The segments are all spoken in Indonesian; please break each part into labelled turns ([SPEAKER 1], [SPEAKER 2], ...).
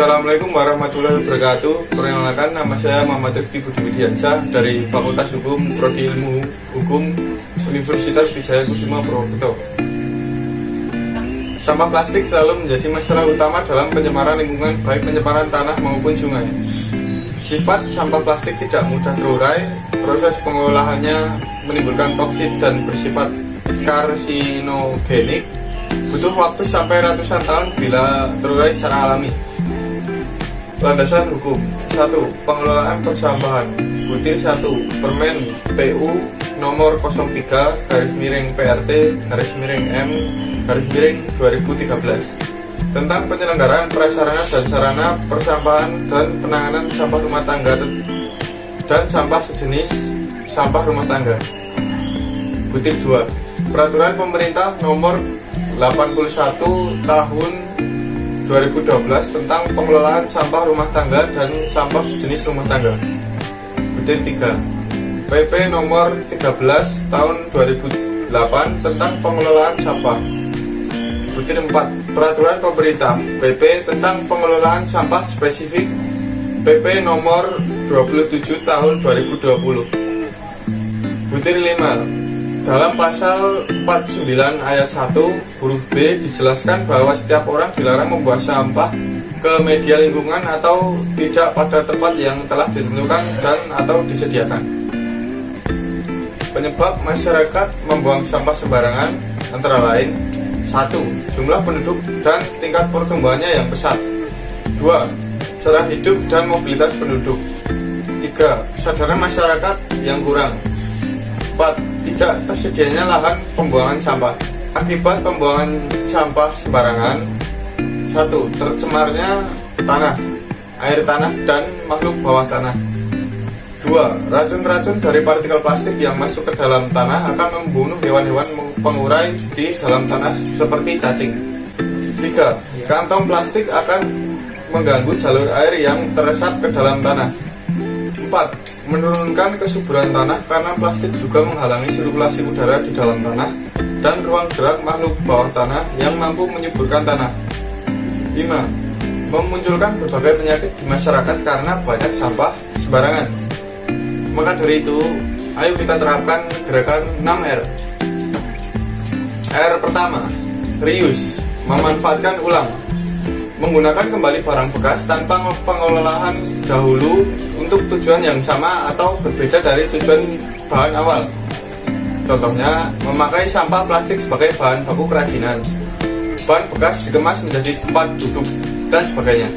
[SPEAKER 1] Assalamualaikum warahmatullahi wabarakatuh. Perkenalkan, nama saya Muhammad Rifki Budi Widiansyah dari Fakultas Hukum Prodi Ilmu Hukum Universitas Wijaya Kusuma Purwokerto. Sampah plastik selalu menjadi masalah utama dalam pencemaran lingkungan, baik pencemaran tanah maupun sungai. Sifat sampah plastik tidak mudah terurai, proses pengolahannya menimbulkan toksit dan bersifat karsinogenik, butuh waktu sampai ratusan tahun bila terurai secara alami. Landasan hukum: 1. Pengelolaan persampahan. Butir 1 Permen PU nomor 03-PRT-M-2013 tentang penyelenggaraan prasarana dan sarana persampahan dan penanganan sampah rumah tangga dan sampah sejenis sampah rumah tangga. Butir 2 Peraturan Pemerintah nomor 81 tahun 2012 tentang pengelolaan sampah rumah tangga dan sampah sejenis rumah tangga. Butir 3 PP nomor 13 tahun 2008 tentang pengelolaan sampah. Butir 4 Peraturan Pemerintah PP tentang pengelolaan sampah spesifik PP nomor 27 tahun 2020. Butir 5 Dalam pasal 49 ayat 1 huruf B dijelaskan bahwa setiap orang dilarang membuang sampah ke media lingkungan atau tidak pada tempat yang telah ditentukan dan atau disediakan. Penyebab masyarakat membuang sampah sembarangan antara lain: 1. Jumlah penduduk dan tingkat pertumbuhannya yang pesat. 2. Cara hidup dan mobilitas penduduk. 3. Kesadaran masyarakat yang kurang. 4. Tidak tersedianya lahan pembuangan sampah. Akibat pembuangan sampah sembarangan: 1. Tercemarnya tanah, air tanah, dan makhluk bawah tanah. 2. Racun-racun dari partikel plastik yang masuk ke dalam tanah akan membunuh hewan-hewan pengurai di dalam tanah seperti cacing. 3. Kantong plastik akan mengganggu jalur air yang teresap ke dalam tanah. 4. Menurunkan kesuburan tanah karena plastik juga menghalangi sirkulasi udara di dalam tanah dan ruang gerak makhluk bawah tanah yang mampu menyuburkan tanah. 5. Memunculkan berbagai penyakit di masyarakat karena banyak sampah sembarangan. Maka dari itu, ayo kita terapkan gerakan 6R. R pertama, reuse, memanfaatkan ulang. Menggunakan kembali barang bekas tanpa pengelolaan dahulu untuk tujuan yang sama atau berbeda dari tujuan bahan awal. Contohnya, memakai sampah plastik sebagai bahan baku kerajinan, bahan bekas dikemas menjadi tempat duduk, dan sebagainya.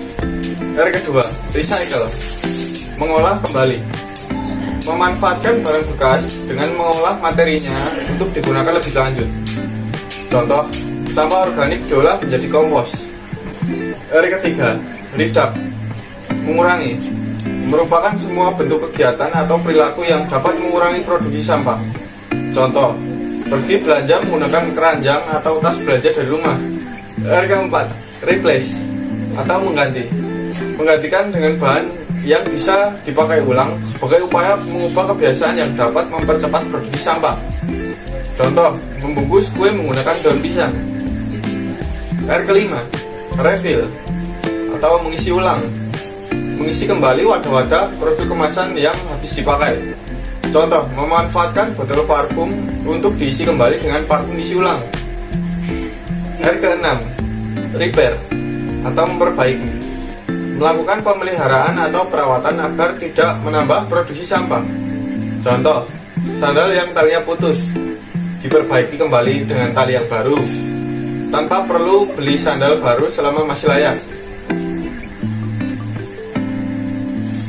[SPEAKER 1] R kedua, recycle, mengolah kembali. Memanfaatkan barang bekas dengan mengolah materinya untuk digunakan lebih lanjut. Contoh, sampah organik diolah menjadi kompos. R ketiga, reduct, mengurangi, merupakan semua bentuk kegiatan atau perilaku yang dapat mengurangi produksi sampah. Contoh, pergi belanja menggunakan keranjang atau tas belanja dari rumah. R keempat, replace, atau mengganti, menggantikan dengan bahan yang bisa dipakai ulang sebagai upaya mengubah kebiasaan yang dapat mempercepat produksi sampah. Contoh, membungkus kue menggunakan daun pisang. R kelima, refill, atau mengisi ulang, mengisi kembali wadah-wadah produk kemasan yang habis dipakai. Contoh, memanfaatkan botol parfum untuk diisi kembali dengan parfum isi ulang. R keenam, repair, atau memperbaiki, melakukan pemeliharaan atau perawatan agar tidak menambah produksi sampah. Contoh, sandal yang talinya putus, diperbaiki kembali dengan tali yang baru, tanpa perlu beli sandal baru selama masih layak.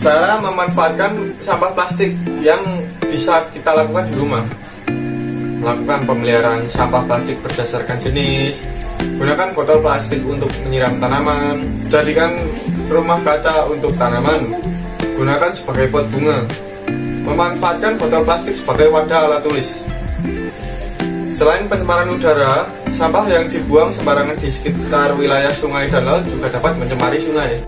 [SPEAKER 1] Cara memanfaatkan sampah plastik yang bisa kita lakukan di rumah: melakukan pemeliharaan sampah plastik berdasarkan jenis, gunakan botol plastik untuk menyiram tanaman, jadikan rumah kaca untuk tanaman, gunakan sebagai pot bunga, memanfaatkan botol plastik sebagai wadah alat tulis. Selain pencemaran udara, sampah yang dibuang sembarangan di sekitar wilayah sungai dan laut juga dapat mencemari sungai.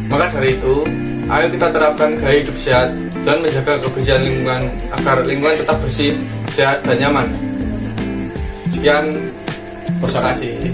[SPEAKER 1] Maka dari itu, ayo kita terapkan gaya hidup sehat dan menjaga kebersihan lingkungan agar lingkungan tetap bersih, sehat, dan nyaman. Sekian, terima kasih.